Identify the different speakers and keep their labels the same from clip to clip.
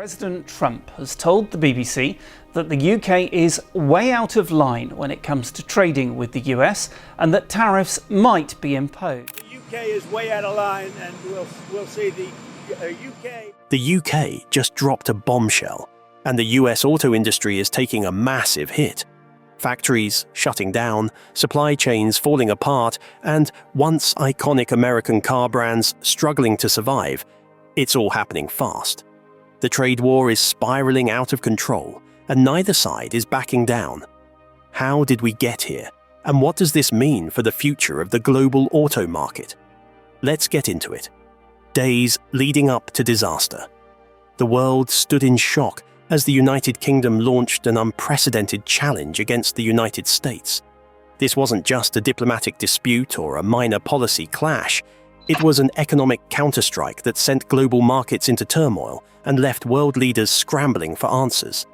Speaker 1: President Trump has told the BBC that the UK is way out of line when it comes to trading with the US and that tariffs might be imposed.
Speaker 2: The UK is way out of line, and we'll see the UK.
Speaker 3: The UK just dropped a bombshell, and the US auto industry is taking a massive hit. Factories shutting down, supply chains falling apart, and once iconic American car brands struggling to survive. It's all happening fast. The trade war is spiraling out of control, and neither side is backing down. How did we get here? And what does this mean for the future of the global auto market? Let's get into it. Days leading up to disaster. The world stood in shock as the United Kingdom launched an unprecedented challenge against the United States. This wasn't just a diplomatic dispute or a minor policy clash. It was an economic counterstrike that sent global markets into turmoil and left world leaders scrambling for answers.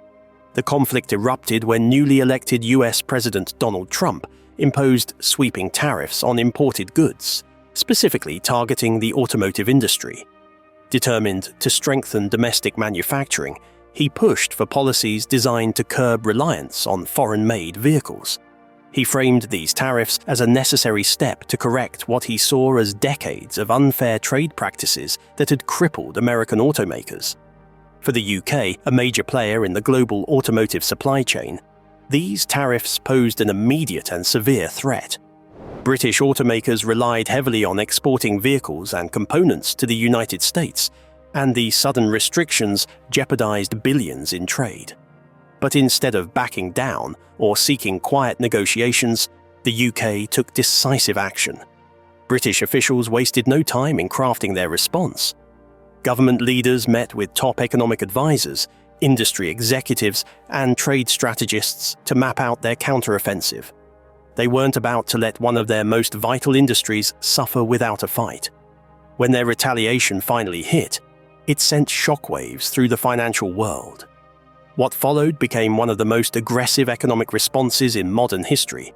Speaker 3: The conflict erupted when newly elected US President Donald Trump imposed sweeping tariffs on imported goods, specifically targeting the automotive industry. Determined to strengthen domestic manufacturing, he pushed for policies designed to curb reliance on foreign-made vehicles. He framed these tariffs as a necessary step to correct what he saw as decades of unfair trade practices that had crippled American automakers. For the UK, a major player in the global automotive supply chain, these tariffs posed an immediate and severe threat. British automakers relied heavily on exporting vehicles and components to the United States, and the sudden restrictions jeopardized billions in trade. But instead of backing down or seeking quiet negotiations, the UK took decisive action. British officials wasted no time in crafting their response. Government leaders met with top economic advisors, industry executives, and trade strategists to map out their counteroffensive. They weren't about to let one of their most vital industries suffer without a fight. When their retaliation finally hit, it sent shockwaves through the financial world. What followed became one of the most aggressive economic responses in modern history,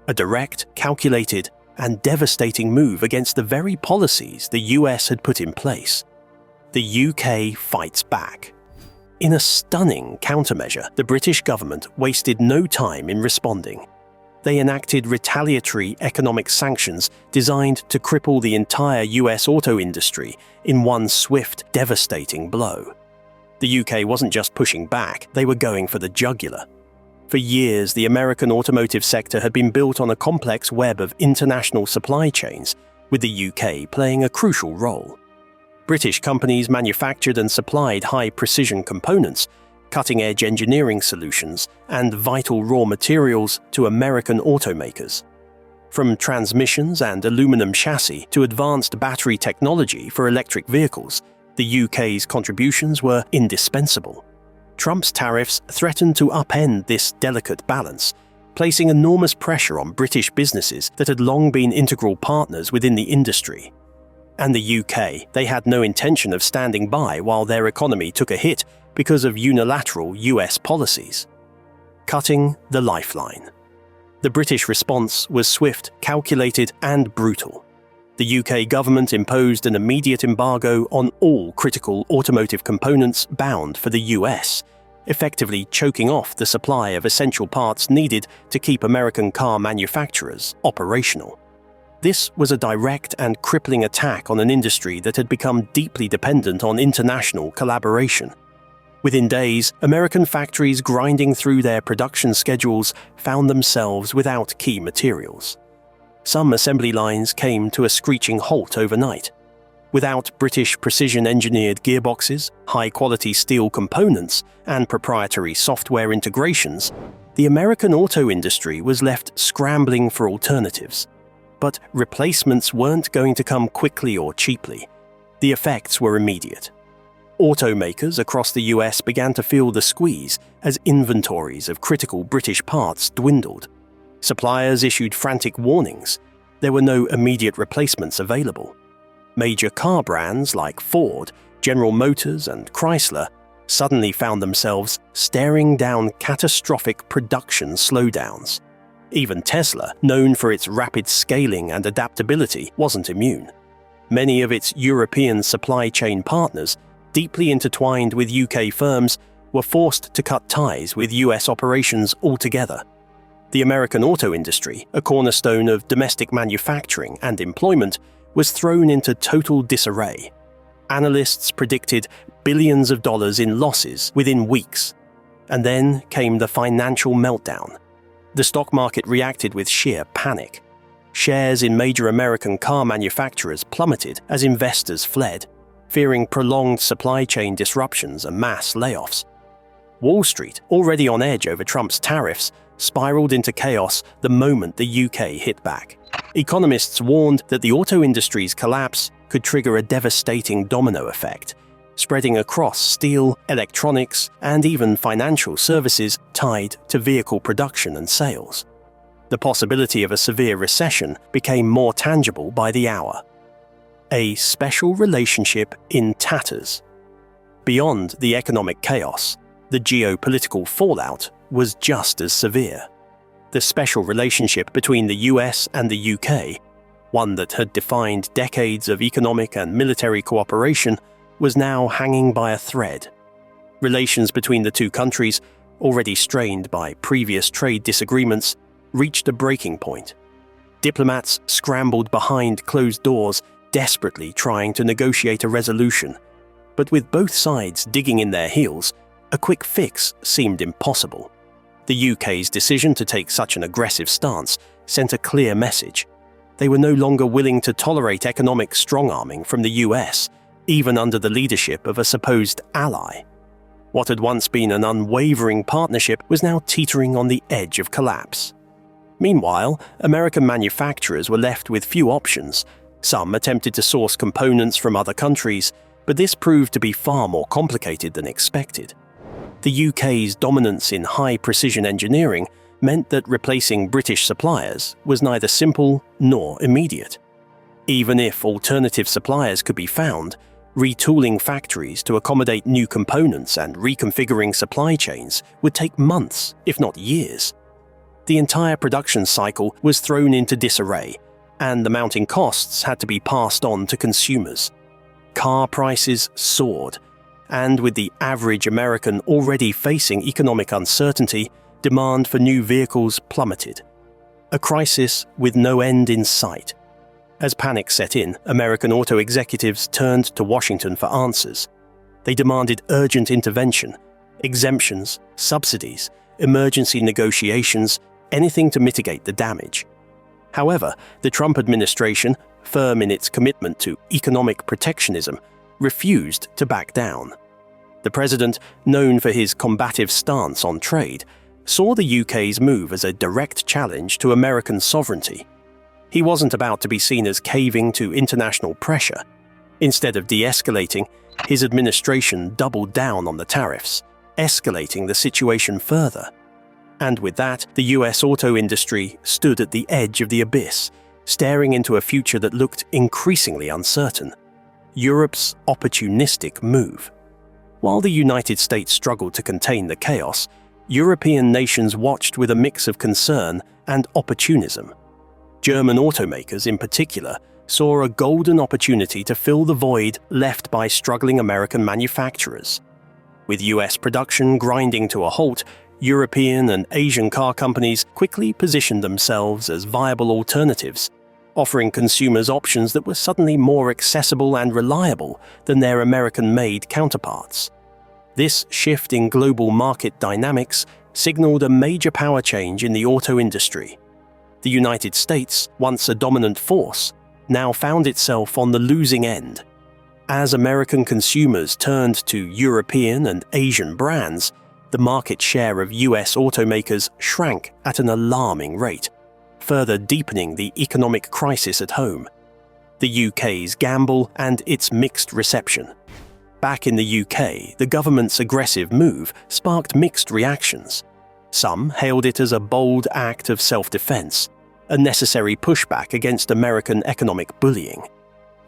Speaker 3: a direct, calculated, and devastating move against the very policies the US had put in place. The UK fights back. In a stunning countermeasure, the British government wasted no time in responding. They enacted retaliatory economic sanctions designed to cripple the entire US auto industry in one swift, devastating blow. The UK wasn't just pushing back, they were going for the jugular. For years, the American automotive sector had been built on a complex web of international supply chains, with the UK playing a crucial role. British companies manufactured and supplied high-precision components, cutting-edge engineering solutions, and vital raw materials to American automakers. From transmissions and aluminum chassis to advanced battery technology for electric vehicles, the UK's contributions were indispensable. Trump's tariffs threatened to upend this delicate balance, placing enormous pressure on British businesses that had long been integral partners within the industry. And the UK, they had no intention of standing by while their economy took a hit because of unilateral US policies. Cutting the lifeline. The British response was swift, calculated, and brutal. The UK government imposed an immediate embargo on all critical automotive components bound for the US, effectively choking off the supply of essential parts needed to keep American car manufacturers operational. This was a direct and crippling attack on an industry that had become deeply dependent on international collaboration. Within days, American factories grinding through their production schedules found themselves without key materials. Some assembly lines came to a screeching halt overnight. Without British precision-engineered gearboxes, high-quality steel components, and proprietary software integrations, the American auto industry was left scrambling for alternatives. But replacements weren't going to come quickly or cheaply. The effects were immediate. Automakers across the US began to feel the squeeze as inventories of critical British parts dwindled. Suppliers issued frantic warnings. There were no immediate replacements available. Major car brands like Ford, General Motors, and Chrysler suddenly found themselves staring down catastrophic production slowdowns. Even Tesla, known for its rapid scaling and adaptability, wasn't immune. Many of its European supply chain partners deeply intertwined with UK firms, were forced to cut ties with US operations altogether. The American auto industry, a cornerstone of domestic manufacturing and employment, was thrown into total disarray. Analysts predicted billions of dollars in losses within weeks. And then came the financial meltdown. The stock market reacted with sheer panic. Shares in major American car manufacturers plummeted as investors fled, fearing prolonged supply chain disruptions and mass layoffs. Wall Street, already on edge over Trump's tariffs, spiraled into chaos the moment the UK hit back. Economists warned that the auto industry's collapse could trigger a devastating domino effect, spreading across steel, electronics, and even financial services tied to vehicle production and sales. The possibility of a severe recession became more tangible by the hour. A special relationship in tatters. Beyond the economic chaos, the geopolitical fallout was just as severe. The special relationship between the US and the UK, one that had defined decades of economic and military cooperation, was now hanging by a thread. Relations between the two countries, already strained by previous trade disagreements, reached a breaking point. Diplomats scrambled behind closed doors, desperately trying to negotiate a resolution. But with both sides digging in their heels, a quick fix seemed impossible. The UK's decision to take such an aggressive stance sent a clear message. They were no longer willing to tolerate economic strong-arming from the US, even under the leadership of a supposed ally. What had once been an unwavering partnership was now teetering on the edge of collapse. Meanwhile, American manufacturers were left with few options. Some attempted to source components from other countries, but this proved to be far more complicated than expected. The UK's dominance in high-precision engineering meant that replacing British suppliers was neither simple nor immediate. Even if alternative suppliers could be found, retooling factories to accommodate new components and reconfiguring supply chains would take months, if not years. The entire production cycle was thrown into disarray, and the mounting costs had to be passed on to consumers. Car prices soared, and with the average American already facing economic uncertainty, demand for new vehicles plummeted. A crisis with no end in sight. As panic set in, American auto executives turned to Washington for answers. They demanded urgent intervention, exemptions, subsidies, emergency negotiations, anything to mitigate the damage. However, the Trump administration, firm in its commitment to economic protectionism, refused to back down. The president, known for his combative stance on trade, saw the UK's move as a direct challenge to American sovereignty. He wasn't about to be seen as caving to international pressure. Instead of de-escalating, his administration doubled down on the tariffs, escalating the situation further. And with that, the US auto industry stood at the edge of the abyss, staring into a future that looked increasingly uncertain. Europe's opportunistic move. While the United States struggled to contain the chaos, European nations watched with a mix of concern and opportunism. German automakers in particular saw a golden opportunity to fill the void left by struggling American manufacturers. With US production grinding to a halt, European and Asian car companies quickly positioned themselves as viable alternatives, offering consumers options that were suddenly more accessible and reliable than their American-made counterparts. This shift in global market dynamics signaled a major power change in the auto industry. The United States, once a dominant force, now found itself on the losing end. As American consumers turned to European and Asian brands, the market share of US automakers shrank at an alarming rate, further deepening the economic crisis at home. The UK's gamble and its mixed reception. Back in the UK, the government's aggressive move sparked mixed reactions. Some hailed it as a bold act of self-defense, a necessary pushback against American economic bullying.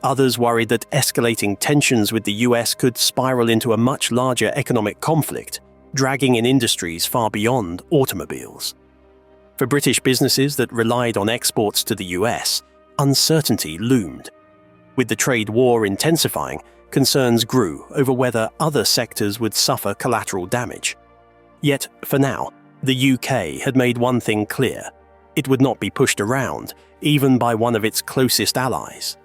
Speaker 3: Others worried that escalating tensions with the US could spiral into a much larger economic conflict, dragging in industries far beyond automobiles. For British businesses that relied on exports to the US, uncertainty loomed. With the trade war intensifying, concerns grew over whether other sectors would suffer collateral damage. Yet, for now, the UK had made one thing clear: it would not be pushed around, even by one of its closest allies.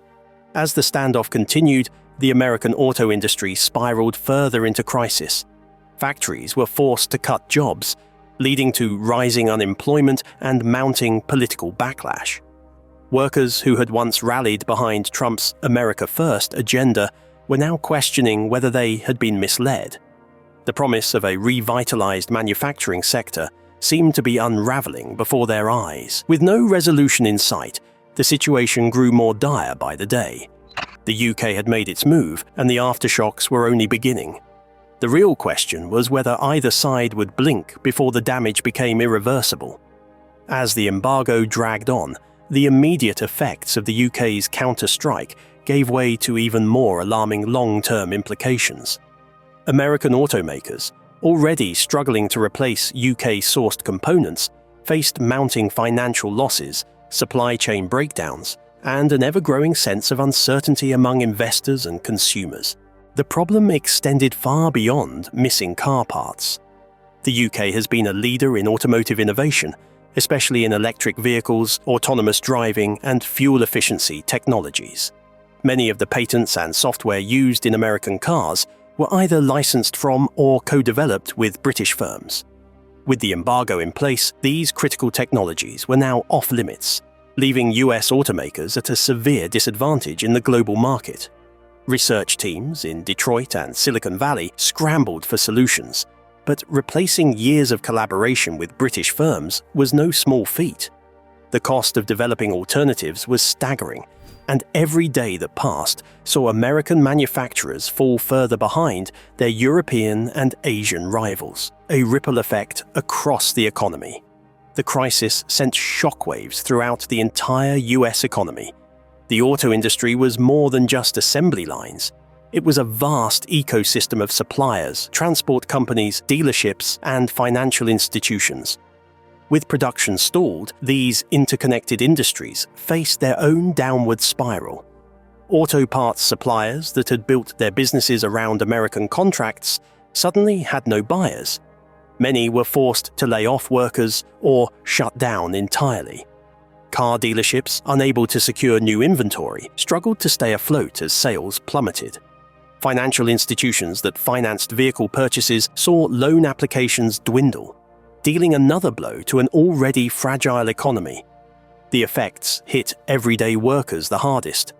Speaker 3: As the standoff continued, the American auto industry spiraled further into crisis. Factories were forced to cut jobs, leading to rising unemployment and mounting political backlash. Workers who had once rallied behind Trump's America First agenda were now questioning whether they had been misled. The promise of a revitalized manufacturing sector seemed to be unraveling before their eyes. With no resolution in sight, the situation grew more dire by the day. The UK had made its move, and the aftershocks were only beginning. The real question was whether either side would blink before the damage became irreversible. As the embargo dragged on, the immediate effects of the UK's counterstrike gave way to even more alarming long-term implications. American automakers, already struggling to replace UK-sourced components, faced mounting financial losses, supply chain breakdowns, and an ever-growing sense of uncertainty among investors and consumers. The problem extended far beyond missing car parts. The UK has been a leader in automotive innovation, especially in electric vehicles, autonomous driving, and fuel efficiency technologies. Many of the patents and software used in American cars were either licensed from or co-developed with British firms. With the embargo in place, these critical technologies were now off-limits, leaving US automakers at a severe disadvantage in the global market. Research teams in Detroit and Silicon Valley scrambled for solutions, but replacing years of collaboration with British firms was no small feat. The cost of developing alternatives was staggering, and every day that passed saw American manufacturers fall further behind their European and Asian rivals, a ripple effect across the economy. The crisis sent shockwaves throughout the entire US economy. The auto industry was more than just assembly lines. It was a vast ecosystem of suppliers, transport companies, dealerships, and financial institutions. With production stalled, these interconnected industries faced their own downward spiral. Auto parts suppliers that had built their businesses around American contracts suddenly had no buyers. Many were forced to lay off workers or shut down entirely. Car dealerships, unable to secure new inventory, struggled to stay afloat as sales plummeted. Financial institutions that financed vehicle purchases saw loan applications dwindle, dealing another blow to an already fragile economy. The effects hit everyday workers the hardest.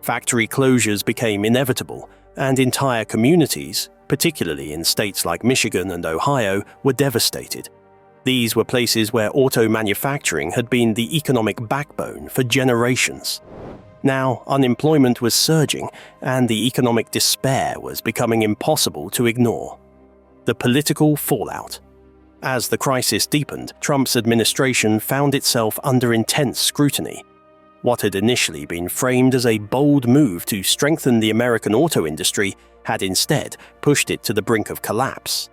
Speaker 3: Factory closures became inevitable, and entire communities, particularly in states like Michigan and Ohio, were devastated. These were places where auto manufacturing had been the economic backbone for generations. Now, unemployment was surging, and the economic despair was becoming impossible to ignore. The political fallout. As the crisis deepened, Trump's administration found itself under intense scrutiny. What had initially been framed as a bold move to strengthen the American auto industry had instead pushed it to the brink of collapse.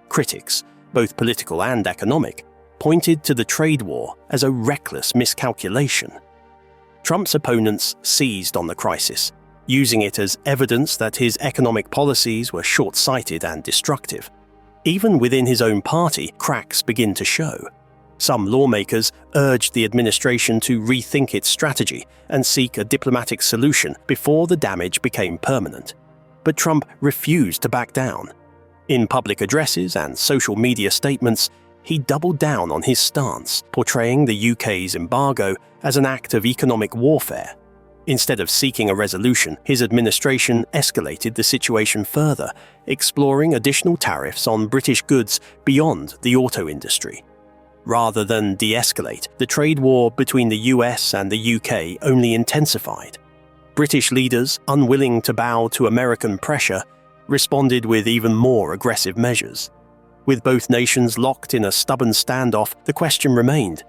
Speaker 3: Critics, both political and economic, pointed to the trade war as a reckless miscalculation. Trump's opponents seized on the crisis, using it as evidence that his economic policies were short-sighted and destructive. Even within his own party, cracks begin to show. Some lawmakers urged the administration to rethink its strategy and seek a diplomatic solution before the damage became permanent. But Trump refused to back down. In public addresses and social media statements, he doubled down on his stance, portraying the UK's embargo as an act of economic warfare. Instead of seeking a resolution, his administration escalated the situation further, exploring additional tariffs on British goods beyond the auto industry. Rather than de-escalate, the trade war between the US and the UK only intensified. British leaders, unwilling to bow to American pressure, responded with even more aggressive measures. With both nations locked in a stubborn standoff, the question remained: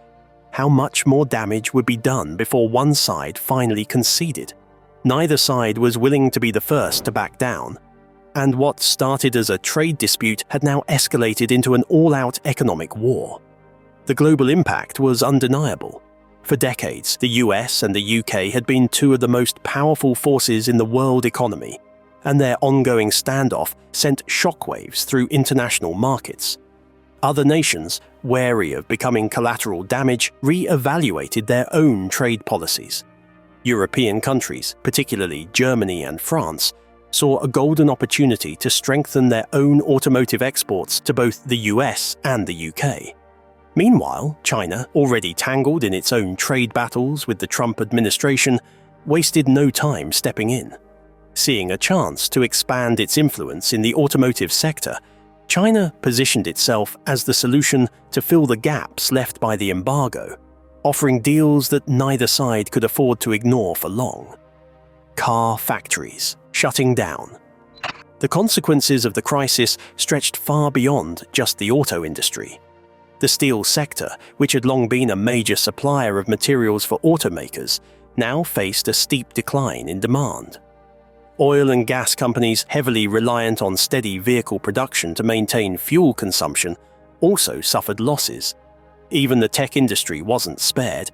Speaker 3: how much more damage would be done before one side finally conceded? Neither side was willing to be the first to back down, and what started as a trade dispute had now escalated into an all-out economic war. The global impact was undeniable. For decades, the US and the UK had been two of the most powerful forces in the world economy. and their ongoing standoff sent shockwaves through international markets. Other nations, wary of becoming collateral damage, re-evaluated their own trade policies. European countries, particularly Germany and France, saw a golden opportunity to strengthen their own automotive exports to both the US and the UK. Meanwhile, China, already tangled in its own trade battles with the Trump administration, wasted no time stepping in. Seeing a chance to expand its influence in the automotive sector, China positioned itself as the solution to fill the gaps left by the embargo, offering deals that neither side could afford to ignore for long. Car factories shutting down. The consequences of the crisis stretched far beyond just the auto industry. The steel sector, which had long been a major supplier of materials for automakers, now faced a steep decline in demand. Oil and gas companies, heavily reliant on steady vehicle production to maintain fuel consumption, also suffered losses. Even the tech industry wasn't spared.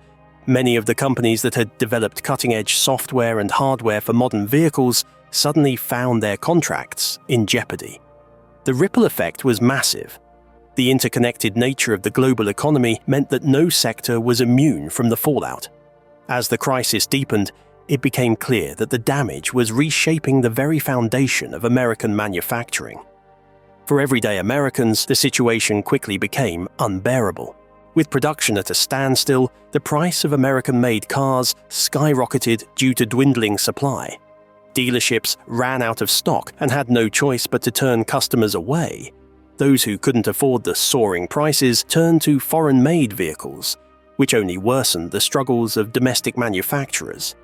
Speaker 3: Many of the companies that had developed cutting-edge software and hardware for modern vehicles suddenly found their contracts in jeopardy. The ripple effect was massive. The interconnected nature of the global economy meant that no sector was immune from the fallout. As the crisis deepened, it became clear that the damage was reshaping the very foundation of American manufacturing. For everyday Americans, the situation quickly became unbearable. With production at a standstill, the price of American-made cars skyrocketed due to dwindling supply. Dealerships ran out of stock and had no choice but to turn customers away. Those who couldn't afford the soaring prices turned to foreign-made vehicles, which only worsened the struggles of domestic manufacturers.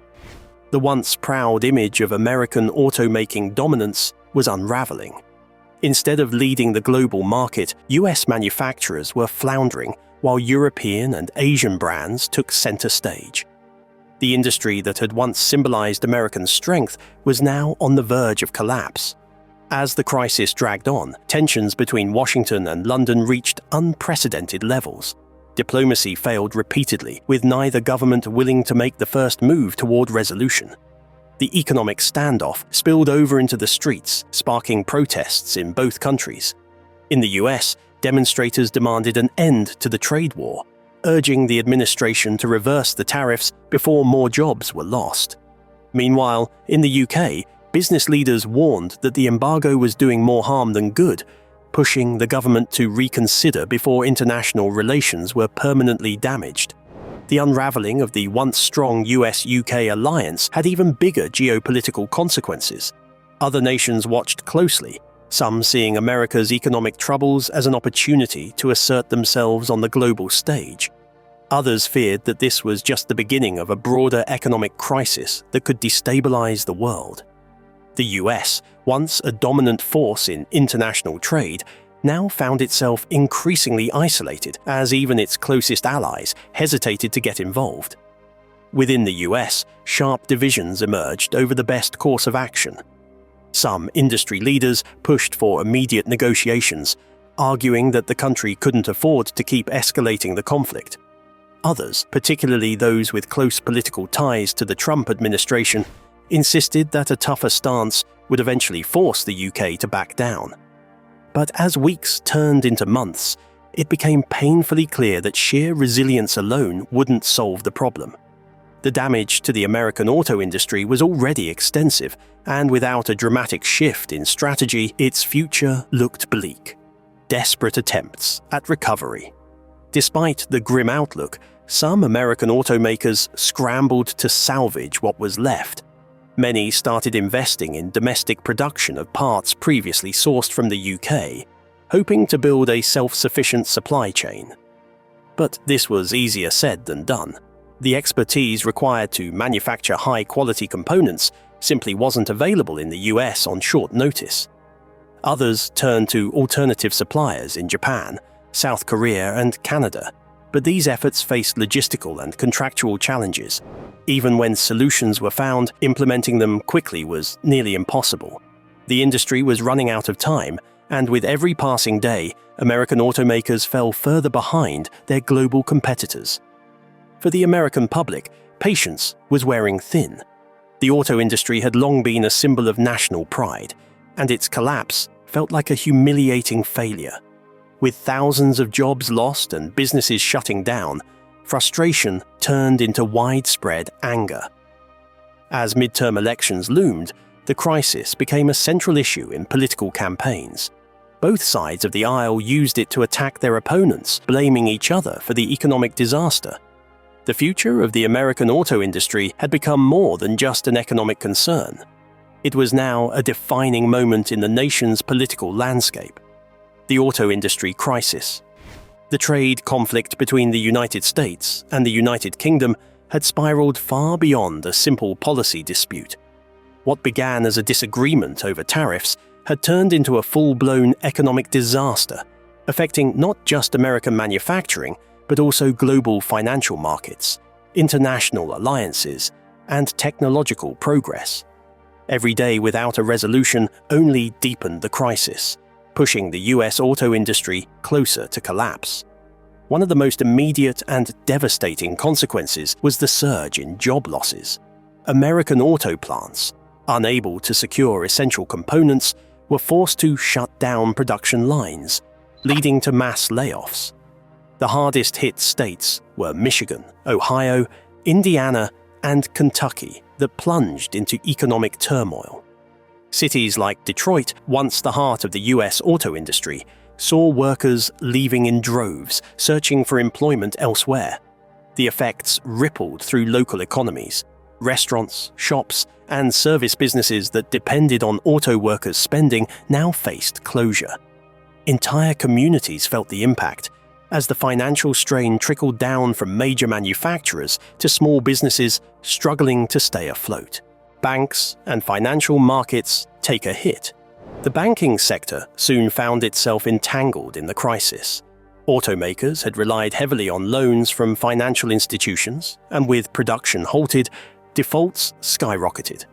Speaker 3: The once proud image of American automaking dominance was unraveling. Instead of leading the global market, US manufacturers were floundering, while European and Asian brands took center stage. The industry that had once symbolized American strength was now on the verge of collapse. As the crisis dragged on, tensions between Washington and London reached unprecedented levels. Diplomacy failed repeatedly, with neither government willing to make the first move toward resolution. The economic standoff spilled over into the streets, sparking protests in both countries. In the US, demonstrators demanded an end to the trade war, urging the administration to reverse the tariffs before more jobs were lost. Meanwhile, in the UK, business leaders warned that the embargo was doing more harm than good, pushing the government to reconsider before international relations were permanently damaged. The unraveling of the once strong US-UK alliance had even bigger geopolitical consequences. Other nations watched closely, some seeing America's economic troubles as an opportunity to assert themselves on the global stage. Others feared that this was just the beginning of a broader economic crisis that could destabilize the world. The US, once a dominant force in international trade, now found itself increasingly isolated as even its closest allies hesitated to get involved. Within the US, sharp divisions emerged over the best course of action. Some industry leaders pushed for immediate negotiations, arguing that the country couldn't afford to keep escalating the conflict. Others, particularly those with close political ties to the Trump administration, insisted that a tougher stance would eventually force the UK to back down. But as weeks turned into months, it became painfully clear that sheer resilience alone wouldn't solve the problem. The damage to the American auto industry was already extensive, and without a dramatic shift in strategy, its future looked bleak. Desperate attempts at recovery. Despite the grim outlook, some American automakers scrambled to salvage what was left. Many started investing in domestic production of parts previously sourced from the UK, hoping to build a self-sufficient supply chain. But this was easier said than done. The expertise required to manufacture high-quality components simply wasn't available in the US on short notice. Others turned to alternative suppliers in Japan, South Korea, and Canada, but these efforts faced logistical and contractual challenges. Even when solutions were found, implementing them quickly was nearly impossible. The industry was running out of time, and with every passing day, American automakers fell further behind their global competitors. For the American public, patience was wearing thin. The auto industry had long been a symbol of national pride, and its collapse felt like a humiliating failure. With thousands of jobs lost and businesses shutting down, frustration turned into widespread anger. As midterm elections loomed, the crisis became a central issue in political campaigns. Both sides of the aisle used it to attack their opponents, blaming each other for the economic disaster. The future of the American auto industry had become more than just an economic concern. It was now a defining moment in the nation's political landscape. The auto industry crisis. The trade conflict between the United States and the United Kingdom had spiraled far beyond a simple policy dispute. What began as a disagreement over tariffs had turned into a full-blown economic disaster, affecting not just American manufacturing, but also global financial markets, international alliances, and technological progress. Every day without a resolution only deepened the crisis, pushing the US auto industry closer to collapse. One of the most immediate and devastating consequences was the surge in job losses. American auto plants, unable to secure essential components, were forced to shut down production lines, leading to mass layoffs. The hardest-hit states were Michigan, Ohio, Indiana, and Kentucky that plunged into economic turmoil. Cities like Detroit, once the heart of the US auto industry, saw workers leaving in droves, searching for employment elsewhere. The effects rippled through local economies. Restaurants, shops, and service businesses that depended on auto workers' spending now faced closure. Entire communities felt the impact, as the financial strain trickled down from major manufacturers to small businesses struggling to stay afloat. Banks and financial markets take a hit. The banking sector soon found itself entangled in the crisis. Automakers had relied heavily on loans from financial institutions, and with production halted, defaults skyrocketed.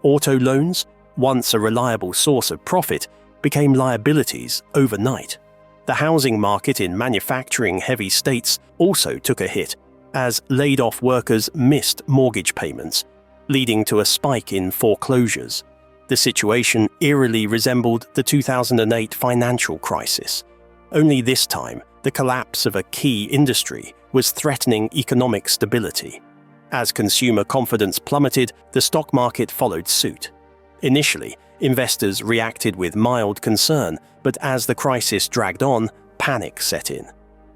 Speaker 3: Auto loans, once a reliable source of profit, became liabilities overnight. The housing market in manufacturing-heavy states also took a hit, as laid-off workers missed mortgage payments, leading to a spike in foreclosures. The situation eerily resembled the 2008 financial crisis. Only this time, the collapse of a key industry was threatening economic stability. As consumer confidence plummeted, the stock market followed suit. Initially, investors reacted with mild concern, but as the crisis dragged on, panic set in.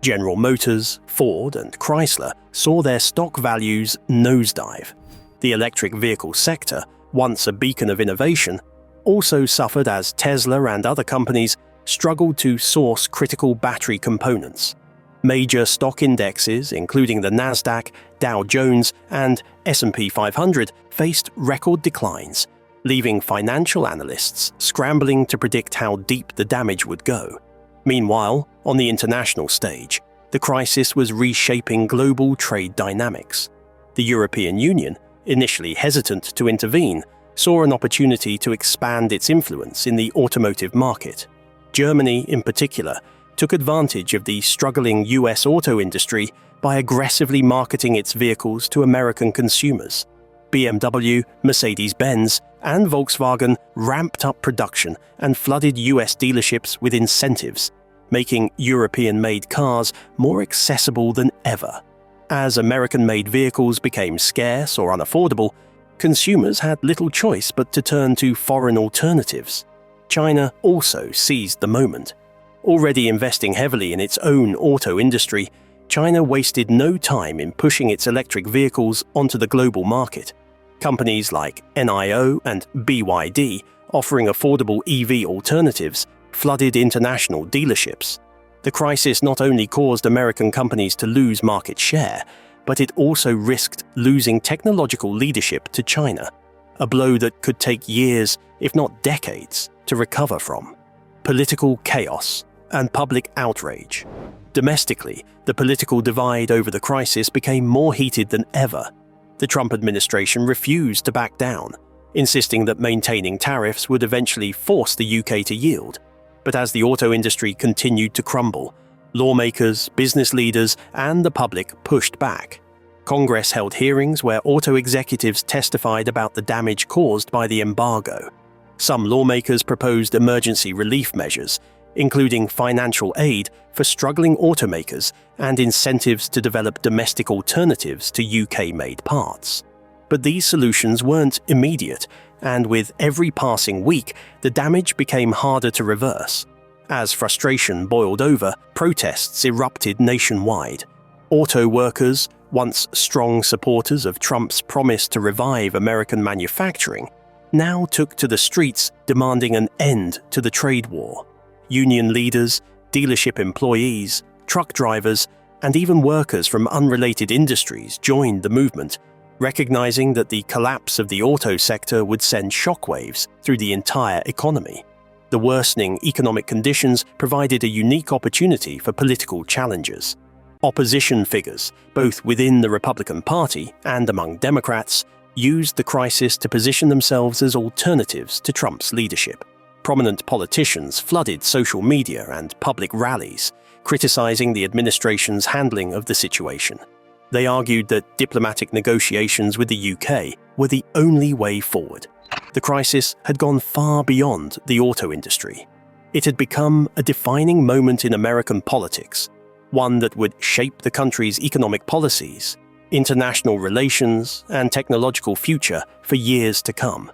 Speaker 3: General Motors, Ford, and Chrysler saw their stock values nosedive. The electric vehicle sector, once a beacon of innovation, also suffered as Tesla and other companies struggled to source critical battery components. Major stock indexes, including the Nasdaq, Dow Jones, and S&P 500, faced record declines, leaving financial analysts scrambling to predict how deep the damage would go. Meanwhile, on the international stage, the crisis was reshaping global trade dynamics. The European Union, initially hesitant to intervene, saw an opportunity to expand its influence in the automotive market. Germany, in particular, took advantage of the struggling US auto industry by aggressively marketing its vehicles to American consumers. BMW, Mercedes-Benz, and Volkswagen ramped up production and flooded US dealerships with incentives, making European-made cars more accessible than ever. As American-made vehicles became scarce or unaffordable, consumers had little choice but to turn to foreign alternatives. China also seized the moment. Already investing heavily in its own auto industry, China wasted no time in pushing its electric vehicles onto the global market. Companies like NIO and BYD, offering affordable EV alternatives, flooded international dealerships. The crisis not only caused American companies to lose market share, but it also risked losing technological leadership to China, a blow that could take years, if not decades, to recover from. Political chaos and public outrage. Domestically, the political divide over the crisis became more heated than ever. The Trump administration refused to back down, insisting that maintaining tariffs would eventually force the UK to yield. But as the auto industry continued to crumble, lawmakers, business leaders, and the public pushed back. Congress held hearings where auto executives testified about the damage caused by the embargo. Some lawmakers proposed emergency relief measures, including financial aid for struggling automakers and incentives to develop domestic alternatives to UK-made parts. But these solutions weren't immediate, and with every passing week, the damage became harder to reverse. As frustration boiled over, protests erupted nationwide. Auto workers, once strong supporters of Trump's promise to revive American manufacturing, now took to the streets demanding an end to the trade war. Union leaders, dealership employees, truck drivers, and even workers from unrelated industries joined the movement, recognizing that the collapse of the auto sector would send shockwaves through the entire economy. The worsening economic conditions provided a unique opportunity for political challengers. Opposition figures, both within the Republican Party and among Democrats, used the crisis to position themselves as alternatives to Trump's leadership. Prominent politicians flooded social media and public rallies, criticizing the administration's handling of the situation. They argued that diplomatic negotiations with the UK were the only way forward. The crisis had gone far beyond the auto industry. It had become a defining moment in American politics, one that would shape the country's economic policies, international relations, and technological future for years to come.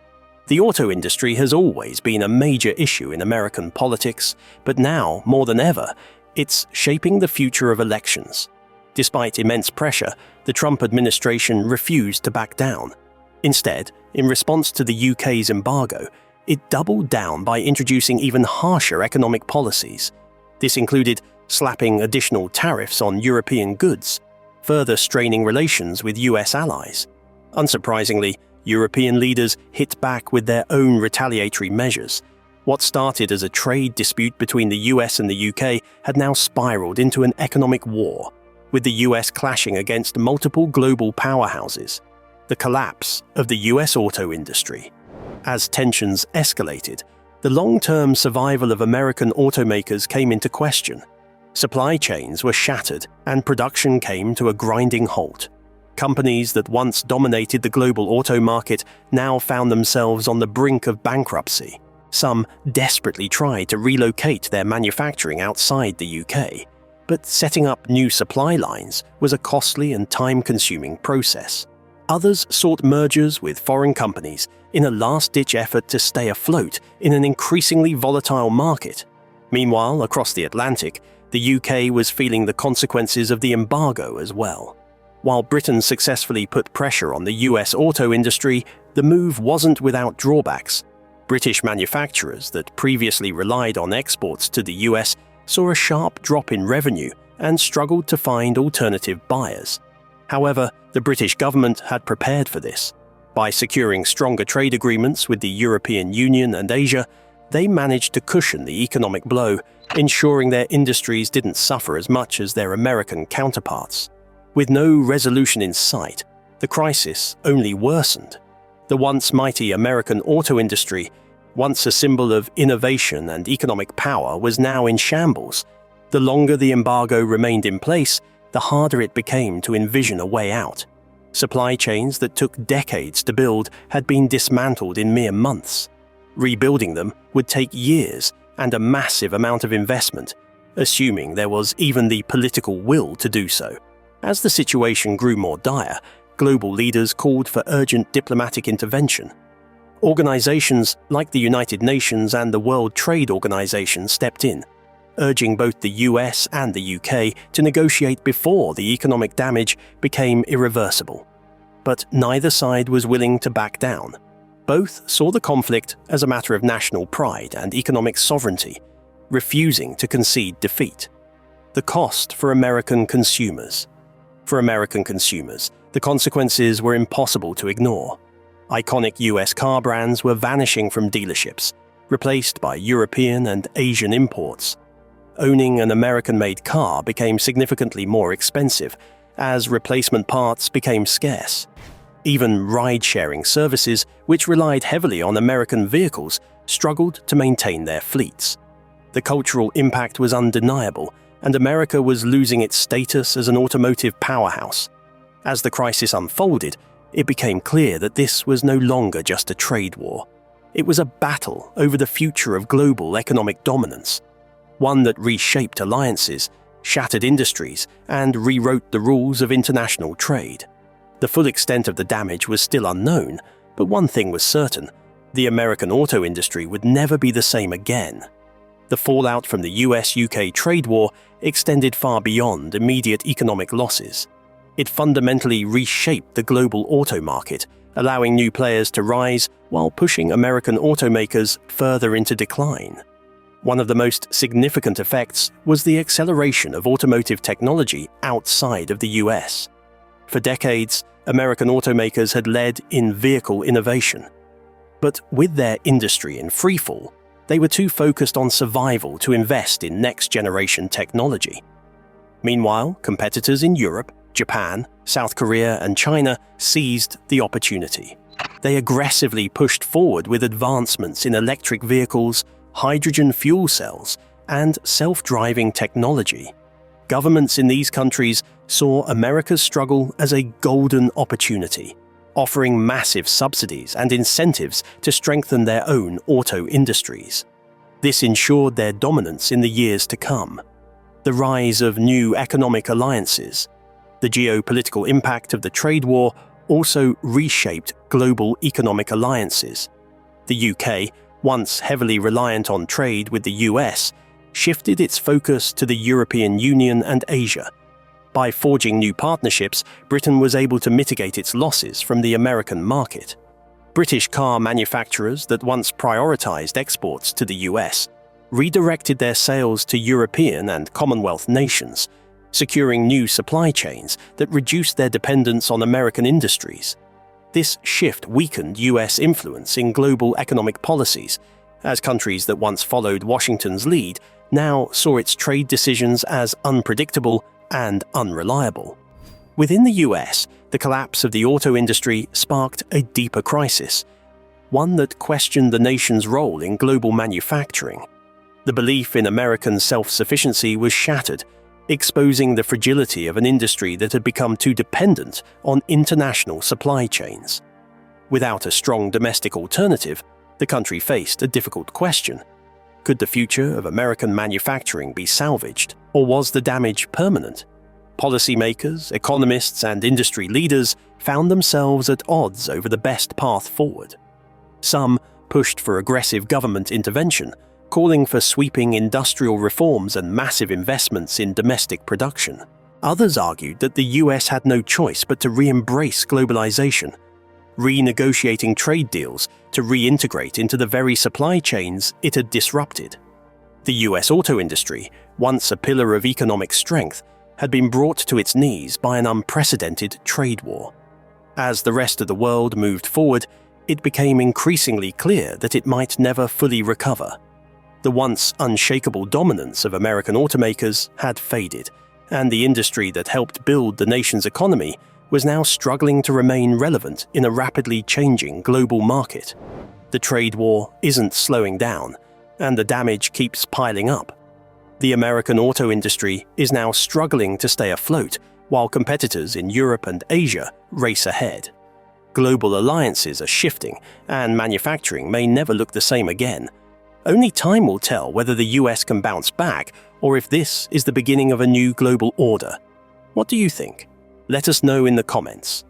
Speaker 3: The auto industry has always been a major issue in American politics, but now, more than ever, it's shaping the future of elections. Despite immense pressure, the Trump administration refused to back down. Instead, in response to the UK's embargo, it doubled down by introducing even harsher economic policies. This included slapping additional tariffs on European goods, further straining relations with US allies. Unsurprisingly, European leaders hit back with their own retaliatory measures. What started as a trade dispute between the US and the UK had now spiraled into an economic war, with the US clashing against multiple global powerhouses. The collapse of the US auto industry. As tensions escalated, the long-term survival of American automakers came into question. Supply chains were shattered and production came to a grinding halt. Companies that once dominated the global auto market now found themselves on the brink of bankruptcy. Some desperately tried to relocate their manufacturing outside the UK, but setting up new supply lines was a costly and time-consuming process. Others sought mergers with foreign companies in a last-ditch effort to stay afloat in an increasingly volatile market. Meanwhile, across the Atlantic, the UK was feeling the consequences of the embargo as well. While Britain successfully put pressure on the US auto industry, the move wasn't without drawbacks. British manufacturers that previously relied on exports to the US saw a sharp drop in revenue and struggled to find alternative buyers. However, the British government had prepared for this. By securing stronger trade agreements with the European Union and Asia, they managed to cushion the economic blow, ensuring their industries didn't suffer as much as their American counterparts. With no resolution in sight, the crisis only worsened. The once mighty American auto industry, once a symbol of innovation and economic power, was now in shambles. The longer the embargo remained in place, the harder it became to envision a way out. Supply chains that took decades to build had been dismantled in mere months. Rebuilding them would take years and a massive amount of investment, assuming there was even the political will to do so. As the situation grew more dire, global leaders called for urgent diplomatic intervention. Organizations like the United Nations and the World Trade Organization stepped in, urging both the US and the UK to negotiate before the economic damage became irreversible. But neither side was willing to back down. Both saw the conflict as a matter of national pride and economic sovereignty, refusing to concede defeat. The cost for American consumers. For American consumers, the consequences were impossible to ignore. Iconic US car brands were vanishing from dealerships, replaced by European and Asian imports. Owning an American-made car became significantly more expensive as replacement parts became scarce. Even ride-sharing services, which relied heavily on American vehicles, struggled to maintain their fleets. The cultural impact was undeniable, and America was losing its status as an automotive powerhouse. As the crisis unfolded, it became clear that this was no longer just a trade war. It was a battle over the future of global economic dominance, one that reshaped alliances, shattered industries, and rewrote the rules of international trade. The full extent of the damage was still unknown, but one thing was certain: the American auto industry would never be the same again. The fallout from the US-UK trade war extended far beyond immediate economic losses. It fundamentally reshaped the global auto market, allowing new players to rise while pushing American automakers further into decline. One of the most significant effects was the acceleration of automotive technology outside of the US. For decades, American automakers had led in vehicle innovation. But with their industry in freefall, they were too focused on survival to invest in next-generation technology. Meanwhile, competitors in Europe, Japan, South Korea, and China seized the opportunity. They aggressively pushed forward with advancements in electric vehicles, hydrogen fuel cells, and self-driving technology. Governments in these countries saw America's struggle as a golden opportunity, offering massive subsidies and incentives to strengthen their own auto industries. This ensured their dominance in the years to come. The rise of new economic alliances, the geopolitical impact of the trade war also reshaped global economic alliances. The UK, once heavily reliant on trade with the US, shifted its focus to the European Union and Asia. By forging new partnerships, Britain was able to mitigate its losses from the American market. British car manufacturers that once prioritized exports to the US redirected their sales to European and Commonwealth nations, securing new supply chains that reduced their dependence on American industries. This shift weakened US influence in global economic policies, as countries that once followed Washington's lead now saw its trade decisions as unpredictable and unreliable. Within the US, the collapse of the auto industry sparked a deeper crisis, one that questioned the nation's role in global manufacturing. The belief in American self-sufficiency was shattered, exposing the fragility of an industry that had become too dependent on international supply chains. Without a strong domestic alternative, the country faced a difficult question. Could the future of American manufacturing be salvaged, or was the damage permanent? Policymakers, economists, and industry leaders found themselves at odds over the best path forward. Some pushed for aggressive government intervention, calling for sweeping industrial reforms and massive investments in domestic production. Others argued that the US had no choice but to re-embrace globalization, renegotiating trade deals to reintegrate into the very supply chains it had disrupted. The US auto industry, once a pillar of economic strength, had been brought to its knees by an unprecedented trade war. As the rest of the world moved forward, it became increasingly clear that it might never fully recover. The once unshakable dominance of American automakers had faded, and the industry that helped build the nation's economy was now struggling to remain relevant in a rapidly changing global market. The trade war isn't slowing down, and the damage keeps piling up. The American auto industry is now struggling to stay afloat, while competitors in Europe and Asia race ahead. Global alliances are shifting, and manufacturing may never look the same again. Only time will tell whether the US can bounce back, or if this is the beginning of a new global order. What do you think? Let us know in the comments.